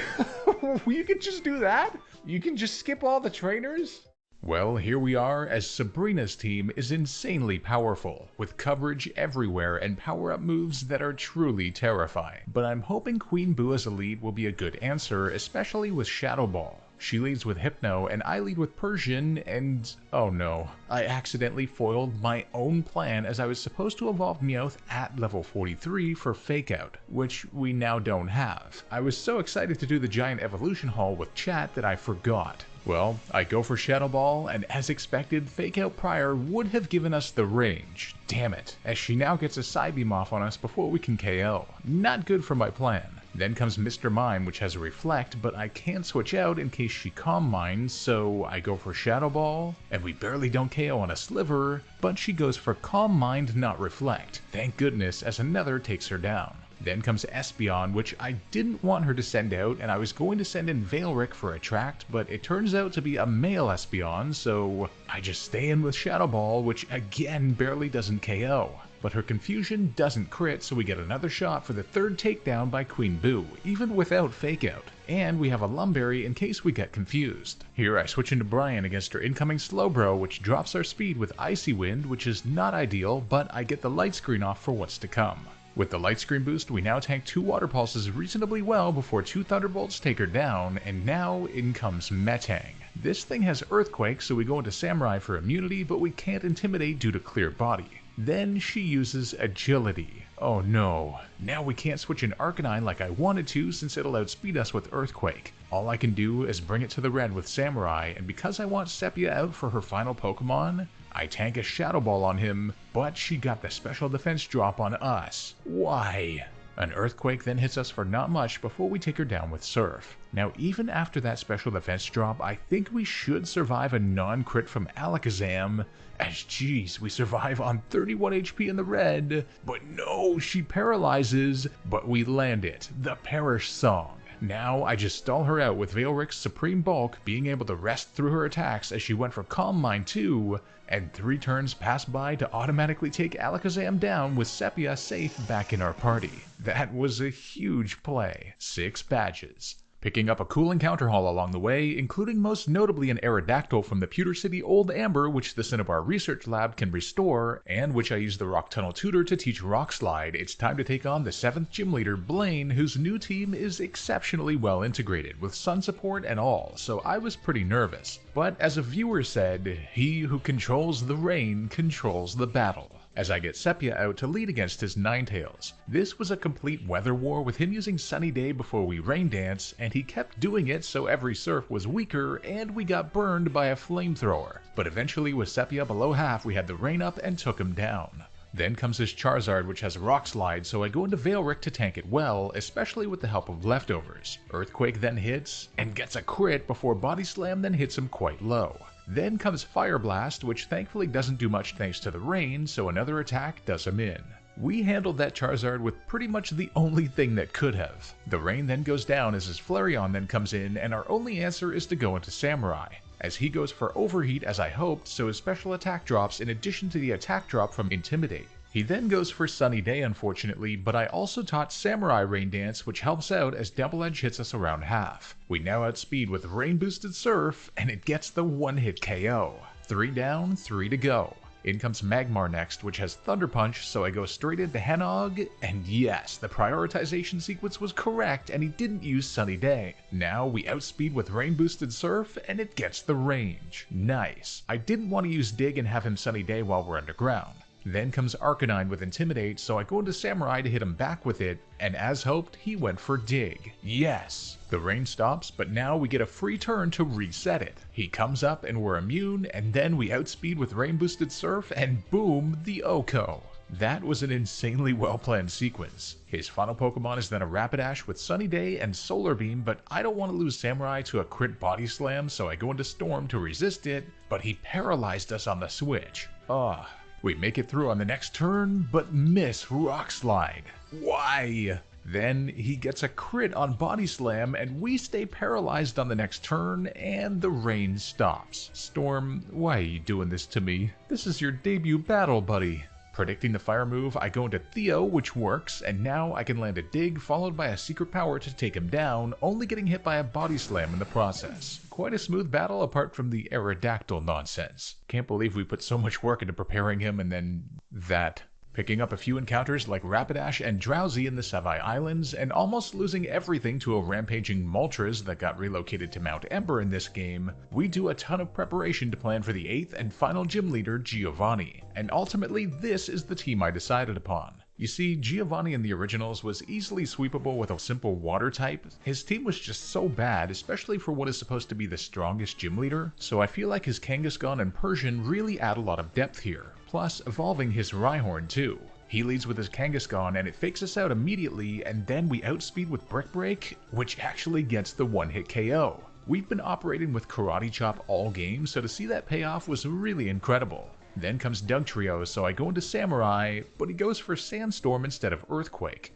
You can just do that? You can just skip all the trainers? Well, here we are as Sabrina's team is insanely powerful, with coverage everywhere and power-up moves that are truly terrifying. But I'm hoping Queen Boo as a lead will be a good answer, especially with Shadow Ball. She leads with Hypno and I lead with Persian and oh no, I accidentally foiled my own plan as I was supposed to evolve Meowth at level 43 for Fake Out, which we now don't have. I was so excited to do the giant evolution haul with chat that I forgot. Well, I go for Shadow Ball, and as expected, Fake Out Prior would have given us the range. Damn it, as she now gets a Psybeam off on us before we can KO. Not good for my plan. Then comes Mr. Mime, which has a Reflect, but I can't switch out in case she Calm Minds, so I go for Shadow Ball, and we barely don't KO on a Sliver, but she goes for Calm Mind, not Reflect. Thank goodness, as another takes her down. Then comes Espeon, which I didn't want her to send out, and I was going to send in Veilric for Attract, but it turns out to be a male Espeon, so I just stay in with Shadow Ball, which again barely doesn't KO. But her Confusion doesn't crit, so we get another shot for the third takedown by Queen Boo, even without Fake Out. And we have a Lumberry in case we get confused. Here I switch into Brian against her incoming Slowbro, which drops our speed with Icy Wind, which is not ideal, but I get the light screen off for what's to come. With the light screen boost, we now tank 2 Water Pulses reasonably well before 2 Thunderbolts take her down, and now in comes Metang. This thing has Earthquake, so we go into Samurai for immunity, but we can't Intimidate due to Clear Body. Then she uses Agility. Oh no, now we can't switch in Arcanine like I wanted to since it'll outspeed us with Earthquake. All I can do is bring it to the red with Samurai, and because I want Sepia out for her final Pokemon, I tank a Shadow Ball on him, but she got the special defense drop on us. Why? An Earthquake then hits us for not much before we take her down with Surf. Now even after that special defense drop, I think we should survive a non-crit from Alakazam, as geez, we survive on 31 HP in the red, but no, she paralyzes, but we land it, the Perish Song. Now I just stall her out with Veilric's Supreme Bulk being able to rest through her attacks as she went for Calm Mind too, and 3 turns pass by to automatically take Alakazam down with Sepia safe back in our party. That was a huge play. 6 badges. Picking up a cool encounter haul along the way, including most notably an Aerodactyl from the Pewter City Old Amber which the Cinnabar Research Lab can restore, and which I used the Rock Tunnel Tutor to teach Rock Slide. It's time to take on the 7th Gym Leader, Blaine, whose new team is exceptionally well integrated, with Sun support and all, so I was pretty nervous. But as a viewer said, he who controls the rain controls the battle, as I get Sepia out to lead against his Ninetales. This was a complete weather war with him using Sunny Day before we Rain Dance, and he kept doing it so every Surf was weaker and we got burned by a Flamethrower. But eventually with Sepia below half we had the Rain up and took him down. Then comes his Charizard which has Rock Slide, so I go into Veilric to tank it well, especially with the help of Leftovers. Earthquake then hits, and gets a crit before Body Slam then hits him quite low. Then comes Fire Blast, which thankfully doesn't do much thanks to the rain, so another attack does him in. We handled that Charizard with pretty much the only thing that could have. The rain then goes down as his Flareon then comes in, and our only answer is to go into Samurai, as he goes for Overheat as I hoped, so his special attack drops in addition to the attack drop from Intimidate. He then goes for Sunny Day unfortunately, but I also taught Samurai Rain Dance, which helps out as Double Edge hits us around half. We now outspeed with Rain Boosted Surf, and it gets the one-hit KO. 3 down, 3 to go. In comes Magmar next, which has Thunder Punch, so I go straight into Hennog, and yes, the prioritization sequence was correct and he didn't use Sunny Day. Now we outspeed with Rain Boosted Surf, and it gets the range. Nice. I didn't want to use Dig and have him Sunny Day while we're underground. Then comes Arcanine with Intimidate, so I go into Samurai to hit him back with it, and as hoped, he went for Dig. Yes! The rain stops, but now we get a free turn to reset it. He comes up and we're immune, and then we outspeed with Rain Boosted Surf, and boom, the Oko. That was an insanely well-planned sequence. His final Pokemon is then a Rapidash with Sunny Day and Solar Beam, but I don't want to lose Samurai to a crit Body Slam, so I go into Storm to resist it, but he paralyzed us on the switch. Ugh. We make it through on the next turn, but miss Rock Slide. Why? Then he gets a crit on Body Slam, and we stay paralyzed on the next turn, and the rain stops. Storm, why are you doing this to me? This is your debut battle, buddy. Predicting the fire move, I go into Theo, which works, and now I can land a dig followed by a secret power to take him down, only getting hit by a Body Slam in the process. Quite a smooth battle apart from the Aerodactyl nonsense. Can't believe we put so much work into preparing him and then that. Picking up a few encounters like Rapidash and Drowsy in the Savai Islands, and almost losing everything to a rampaging Moltres that got relocated to Mount Ember in this game, we do a ton of preparation to plan for the 8th and final gym leader, Giovanni. And ultimately, this is the team I decided upon. You see, Giovanni in the originals was easily sweepable with a simple water type. His team was just so bad, especially for what is supposed to be the strongest gym leader, so I feel like his Kangaskhan and Persian really add a lot of depth here. Plus, evolving his Rhyhorn too. He leads with his Kangaskhan and it fakes us out immediately, and then we outspeed with Brick Break, which actually gets the one-hit KO. We've been operating with Karate Chop all game, so to see that payoff was really incredible. Then comes Dugtrio, so I go into Samurai, but he goes for Sandstorm instead of Earthquake.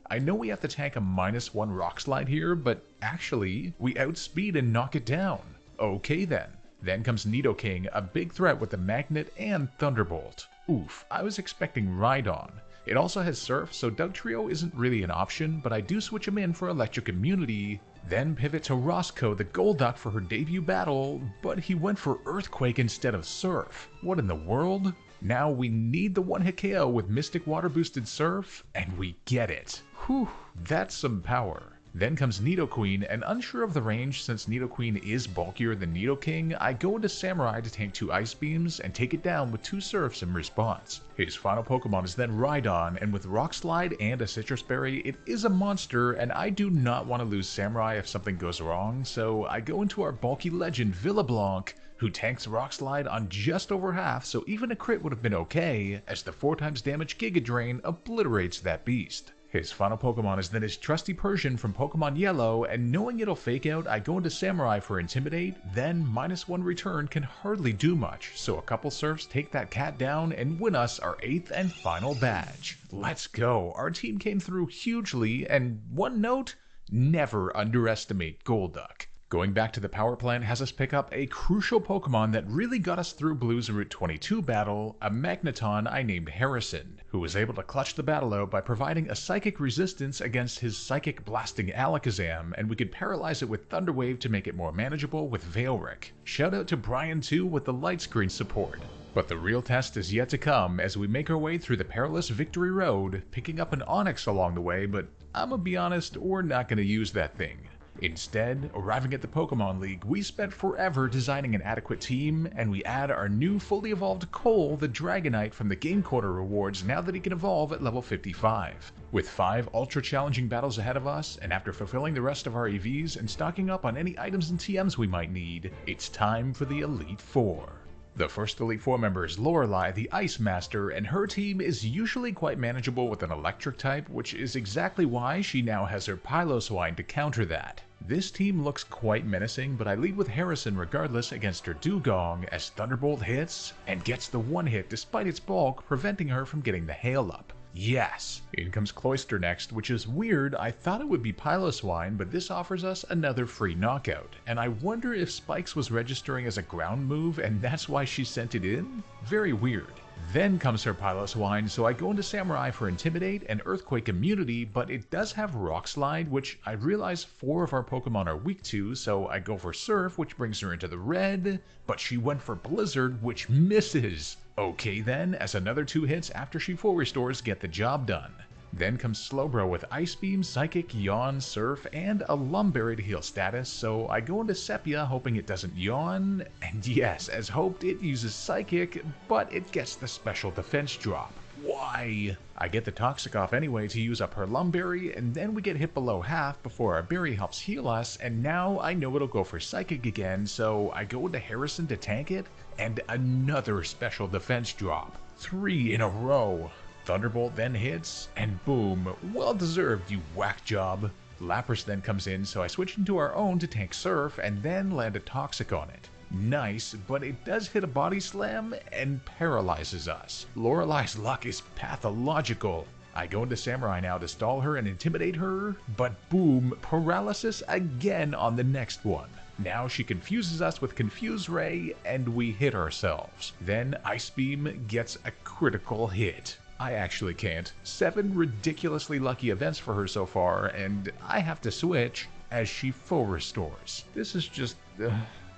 I know we have to tank a -1 Rock Slide here, but actually, we outspeed and knock it down. Okay then. Then comes Nidoking, a big threat with the Magnet and Thunderbolt. Oof, I was expecting Rhydon. It also has Surf, so Dugtrio isn't really an option, but I do switch him in for Electric Immunity, then pivot to Roscoe the Golduck for her debut battle, but he went for Earthquake instead of Surf. What in the world? Now we need the one-hit KO with Mystic Water boosted Surf, and we get it. Whew, that's some power. Then comes Nidoqueen, and unsure of the range since Nidoqueen is bulkier than Nidoking, I go into Samurai to tank 2 Ice Beams and take it down with 2 Surfs in response. His final Pokemon is then Rhydon, and with Rock Slide and a Citrus Berry, it is a monster, and I do not want to lose Samurai if something goes wrong, so I go into our bulky legend Villablanc, who tanks Rock Slide on just over half, so even a crit would have been okay, as the 4x damage Giga Drain obliterates that beast. His final Pokemon is then his trusty Persian from Pokemon Yellow, and knowing it'll fake out, I go into Samurai for Intimidate, then -1 return can hardly do much, so a couple Surfs take that cat down and win us our 8th and final badge. Let's go, our team came through hugely, and one note, never underestimate Golduck. Going back to the power plant has us pick up a crucial Pokemon that really got us through Blue's Route 22 battle, a Magneton I named Harrison, who was able to clutch the battle out by providing a psychic resistance against his psychic blasting Alakazam, and we could paralyze it with Thunder Wave to make it more manageable with Veilric. Shout out to Brian too with the light screen support. But the real test is yet to come as we make our way through the perilous Victory Road, picking up an Onix along the way, but I'ma be honest, we're not gonna use that thing. Instead, arriving at the Pokemon League, we spent forever designing an adequate team, and we add our new fully evolved Cole, the Dragonite from the Game Quarter rewards now that he can evolve at level 55. With 5 ultra challenging battles ahead of us, and after fulfilling the rest of our EVs and stocking up on any items and TMs we might need, it's time for the Elite Four. The first Elite Four member is Lorelei, the Ice Master, and her team is usually quite manageable with an electric type, which is exactly why she now has her Piloswine to counter that. This team looks quite menacing, but I lead with Harrison regardless against her Dugong as Thunderbolt hits and gets the one hit despite its bulk, preventing her from getting the Hail Up. Yes! In comes Cloyster next, which is weird. I thought it would be Piloswine, but this offers us another free knockout, and I wonder if Spikes was registering as a ground move and that's why she sent it in? Very weird. Then comes her Piloswine, so I go into Samurai for Intimidate and Earthquake immunity, but it does have Rock Slide, which I realize 4 of our Pokemon are weak to, so I go for Surf, which brings her into the red, but she went for Blizzard, which misses. Okay then, as another 2 hits after she full restores get the job done. Then comes Slowbro with Ice Beam, Psychic, Yawn, Surf, and a Lumberry to heal status, so I go into Sepia hoping it doesn't yawn, and yes, as hoped it uses Psychic, but it gets the special defense drop. Why? I get the Toxic off anyway to use up her Lumberry, and then we get hit below half before our Berry helps heal us, and now I know it'll go for Psychic again, so I go into Harrison to tank it, and another special defense drop. 3 in a row. Thunderbolt then hits, and boom, well deserved, you whack job. Lapras then comes in, so I switch into our own to tank Surf, and then land a Toxic on it. Nice, but it does hit a body slam and paralyzes us. Lorelei's luck is pathological. I go into Samurai now to stall her and intimidate her, but boom, paralysis again on the next one. Now she confuses us with Confuse Ray and we hit ourselves. Then Ice Beam gets a critical hit. I actually can't. 7 ridiculously lucky events for her so far, and I have to switch as she full restores. This is just...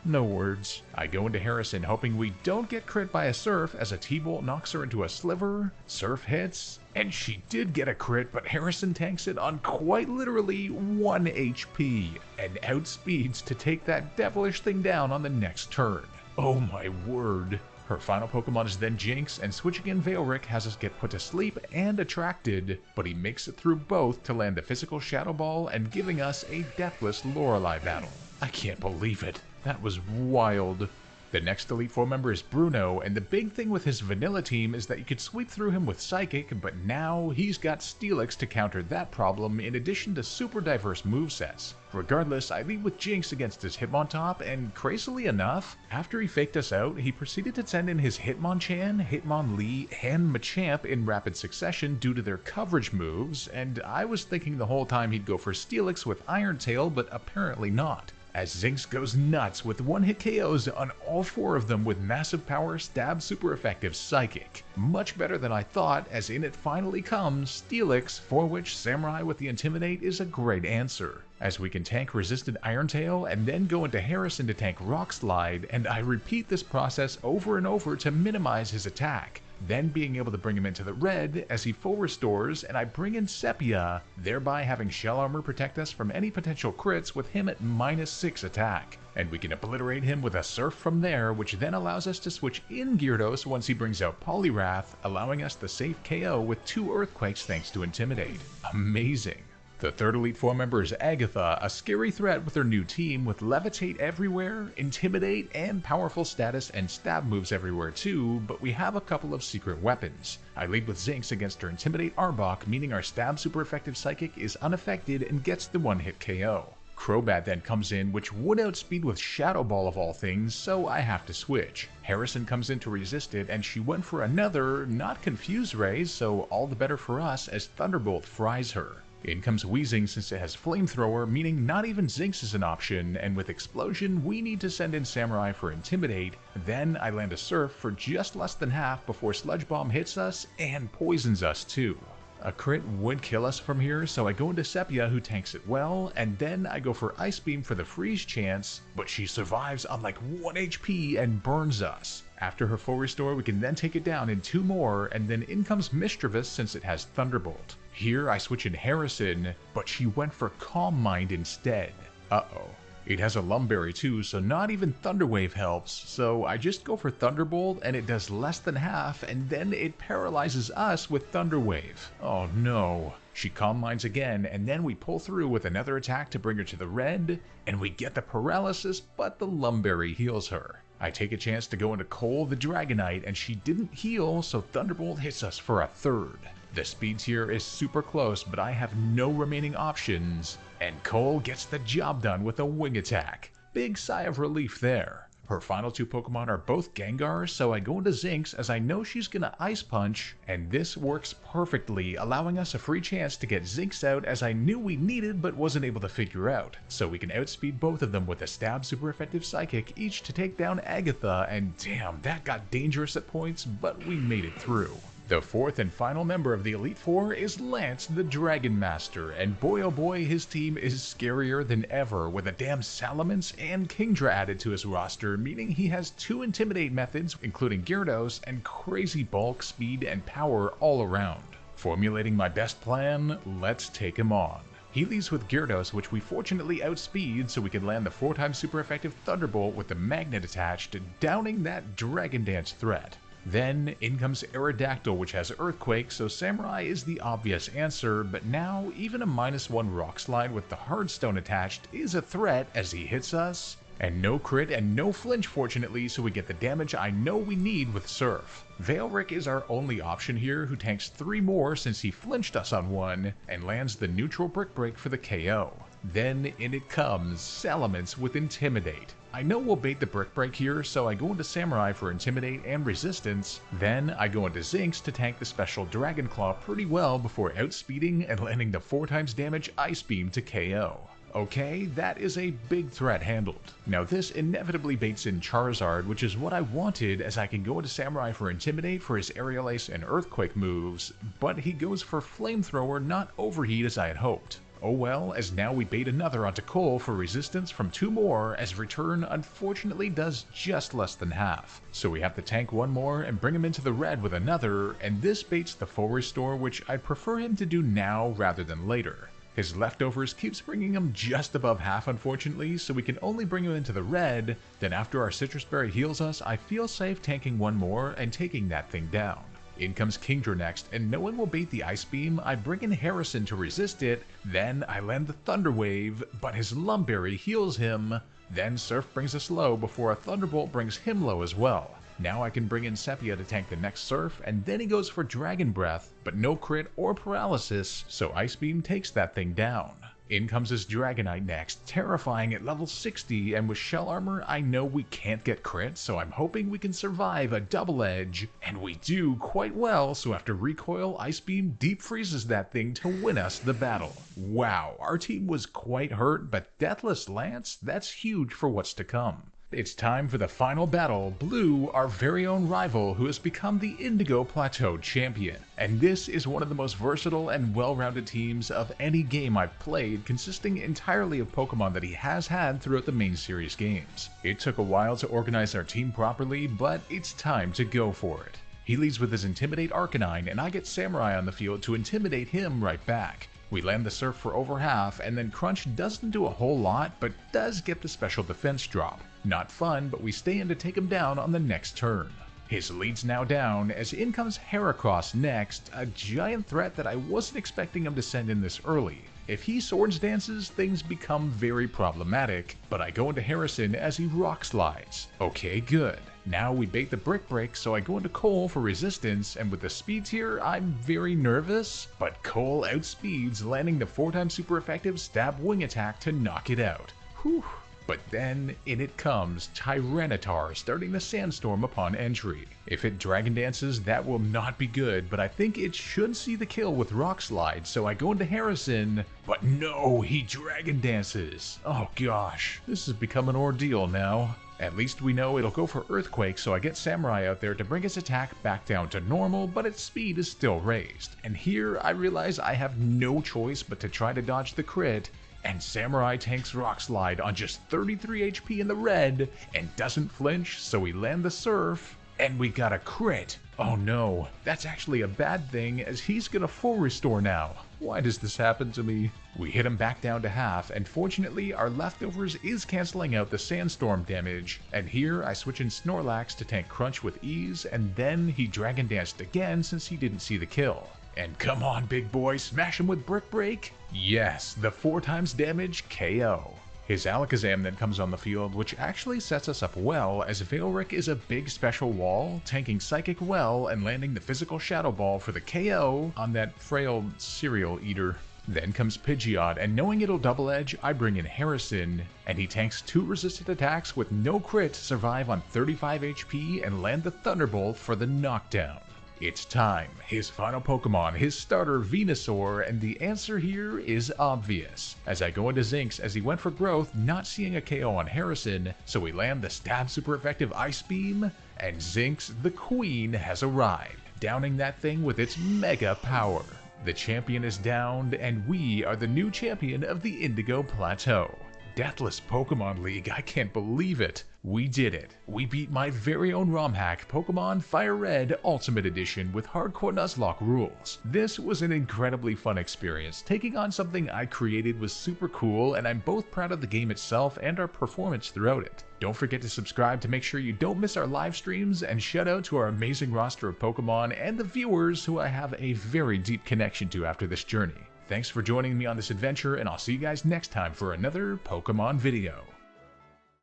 no words. I go into Harrison hoping we don't get crit by a Surf as a T-Bolt knocks her into a sliver. Surf hits, and she did get a crit, but Harrison tanks it on quite literally 1 HP and outspeeds to take that devilish thing down on the next turn. Oh my word. Her final Pokemon is then Jinx, and switching in Veilric has us get put to sleep and attracted, but he makes it through both to land the physical Shadow Ball and giving us a deathless Lorelei battle. I can't believe it. That was wild. The next Elite Four member is Bruno, and the big thing with his vanilla team is that you could sweep through him with Psychic, but now he's got Steelix to counter that problem in addition to super diverse movesets. Regardless, I lead with Jinx against his Hitmontop, and crazily enough, after he faked us out, he proceeded to send in his Hitmonchan, Hitmonlee, and Machamp in rapid succession due to their coverage moves, and I was thinking the whole time he'd go for Steelix with Iron Tail, but apparently not, as Zinx goes nuts with one-hit KOs on all 4 of them with massive power, stab, super effective Psychic. Much better than I thought, as in it finally comes Steelix, for which Samurai with the Intimidate is a great answer, as we can tank resisted Iron Tail and then go into Harrison to tank Rock Slide, and I repeat this process over and over to minimize his attack, then being able to bring him into the red as he full restores, and I bring in Sepia, thereby having Shell Armor protect us from any potential crits with him at -6 attack. And we can obliterate him with a Surf from there, which then allows us to switch in Gyarados once he brings out Poliwrath, allowing us the safe KO with 2 Earthquakes thanks to Intimidate. Amazing. The third Elite Four member is Agatha, a scary threat with her new team with Levitate everywhere, Intimidate, and powerful status and stab moves everywhere too, but we have a couple of secret weapons. I lead with Zinx against her Intimidate Arbok, meaning our stab super effective Psychic is unaffected and gets the one-hit KO. Crobat then comes in, which would outspeed with Shadow Ball of all things, so I have to switch. Harrison comes in to resist it, and she went for another, not Confuse Ray, so all the better for us as Thunderbolt fries her. In comes Weezing since it has Flamethrower, meaning not even Zinx is an option, and with Explosion we need to send in Samurai for Intimidate, then I land a Surf for just less than half before Sludge Bomb hits us and poisons us too. A crit would kill us from here, so I go into Sepia who tanks it well, and then I go for Ice Beam for the freeze chance, but she survives on like 1 HP and burns us. After her full restore we can then take it down in 2 more, and then in comes Mischievous since it has Thunderbolt. Here I switch in Harrison, but she went for Calm Mind instead. Uh-oh. It has a Lumberry too, so not even Thunder Wave helps, so I just go for Thunderbolt and it does less than half, and then it paralyzes us with Thunder Wave. Oh no. She Calm Minds again, and then we pull through with another attack to bring her to the red, and we get the paralysis, but the Lumberry heals her. I take a chance to go into Cole the Dragonite, and she didn't heal, so Thunderbolt hits us for a third. The speed tier is super close, but I have no remaining options, and Cole gets the job done with a wing attack. Big sigh of relief there. Her final 2 Pokemon are both Gengar, so I go into Zinx as I know she's gonna Ice Punch, and this works perfectly, allowing us a free chance to get Zinx out as I knew we needed but wasn't able to figure out. So we can outspeed both of them with a stab super effective Psychic, each to take down Agatha, and damn, that got dangerous at points, but we made it through. The fourth and final member of the Elite Four is Lance the Dragon Master, and boy oh boy, his team is scarier than ever, with a damn Salamence and Kingdra added to his roster, meaning he has 2 Intimidate methods, including Gyarados, and crazy bulk, speed, and power all around. Formulating my best plan, let's take him on. He leads with Gyarados, which we fortunately outspeed so we can land the 4x super effective Thunderbolt with the magnet attached, downing that Dragon Dance threat. Then in comes Aerodactyl, which has Earthquake, so Samurai is the obvious answer, but now even a -1 Rock Slide with the Hardstone attached is a threat as he hits us, and no crit and no flinch fortunately, so we get the damage I know we need with Surf. Veilric is our only option here, who tanks 3 more since he flinched us on 1, and lands the neutral Brick Break for the KO. Then in it comes Salamence with Intimidate. I know we'll bait the Brick Break here, so I go into Samurai for Intimidate and Resistance, then I go into Zinx to tank the special Dragon Claw pretty well before outspeeding and landing the 4x damage Ice Beam to KO. Okay, that is a big threat handled. Now this inevitably baits in Charizard, which is what I wanted, as I can go into Samurai for Intimidate for his Aerial Ace and Earthquake moves, but he goes for Flamethrower, not Overheat as I had hoped. Oh well, as now we bait another onto Cole for resistance from 2 more, as return unfortunately does just less than half. So we have to tank 1 more and bring him into the red with another, and this baits the full restore, which I'd prefer him to do now rather than later. His leftovers keeps bringing him just above half unfortunately, so we can only bring him into the red. Then after our Citrus Berry heals us, I feel safe tanking 1 more and taking that thing down. In comes Kingdra next, and knowing we'll bait the Ice Beam, I bring in Harrison to resist it, then I land the Thunder Wave, but his Lumberry heals him, then Surf brings us low before a Thunderbolt brings him low as well. Now I can bring in Sepia to tank the next Surf, and then he goes for Dragon Breath, but no crit or paralysis, so Ice Beam takes that thing down. In comes his Dragonite next, terrifying at level 60, and with Shell Armor I know we can't get crit, so I'm hoping we can survive a Double Edge, and we do quite well, so after recoil, Ice Beam deep freezes that thing to win us the battle. Wow, our team was quite hurt, but Deathless Lance, that's huge for what's to come. It's time for the final battle, Blue, our very own rival who has become the Indigo Plateau champion. And this is one of the most versatile and well-rounded teams of any game I've played, consisting entirely of Pokemon that he has had throughout the main series games. It took a while to organize our team properly, but it's time to go for it. He leads with his Intimidate Arcanine, and I get Samurai on the field to intimidate him right back. We land the Surf for over half, and then Crunch doesn't do a whole lot, but does get the special defense drop. Not fun, but we stay in to take him down on the next turn. His lead's now down, as in comes Heracross next, a giant threat that I wasn't expecting him to send in this early. If he Swords Dances, things become very problematic, but I go into Harrison as he Rock Slides. Okay, good. Now we bait the Brick Break, so I go into Cole for resistance, and with the speeds here, I'm very nervous, but Cole outspeeds, landing the 4x super effective Stab Wing attack to knock it out. Whew. But then, in it comes, Tyranitar starting the Sandstorm upon entry. If it Dragon Dances, that will not be good, but I think it should see the kill with Rock Slide, so I go into Harrison, but no, he Dragon Dances. Oh gosh, this has become an ordeal now. At least we know it'll go for Earthquake, so I get Samurai out there to bring its attack back down to normal, but its speed is still raised. And here I realize I have no choice but to try to dodge the crit, and Samurai tanks Rock Slide on just 33 HP in the red, and doesn't flinch, so we land the Surf, and we got a crit. Oh no, that's actually a bad thing, as he's gonna full restore now. Why does this happen to me? We hit him back down to half, and fortunately our leftovers is cancelling out the Sandstorm damage, and here I switch in Snorlax to tank Crunch with ease, and then he Dragon Danced again since he didn't see the kill. And come on big boy, smash him with Brick Break? Yes, the 4x damage KO. His Alakazam then comes on the field, which actually sets us up well, as Veilric is a big special wall, tanking Psychic well and landing the physical Shadow Ball for the KO on that frail cereal eater. Then comes Pidgeot, and knowing it'll double edge, I bring in Harrison, and he tanks 2 resisted attacks with no crit to survive on 35 HP and land the Thunderbolt for the knockdown. It's time. His final Pokemon, his starter Venusaur, and the answer here is obvious. As I go into Zinx, as he went for growth, not seeing a KO on Harrison, so we land the Stab super effective Ice Beam, and Zinx, the queen, has arrived, downing that thing with its mega power. The champion is downed, and we are the new champion of the Indigo Plateau. Deathless Pokemon League, I can't believe it. We did it. We beat my very own Romhack Pokemon FireRed Ultimate Edition with hardcore Nuzlocke rules. This was an incredibly fun experience. Taking on something I created was super cool, and I'm both proud of the game itself and our performance throughout it. Don't forget to subscribe to make sure you don't miss our live streams, and shout out to our amazing roster of Pokemon and the viewers who I have a very deep connection to after this journey. Thanks for joining me on this adventure, and I'll see you guys next time for another Pokemon video.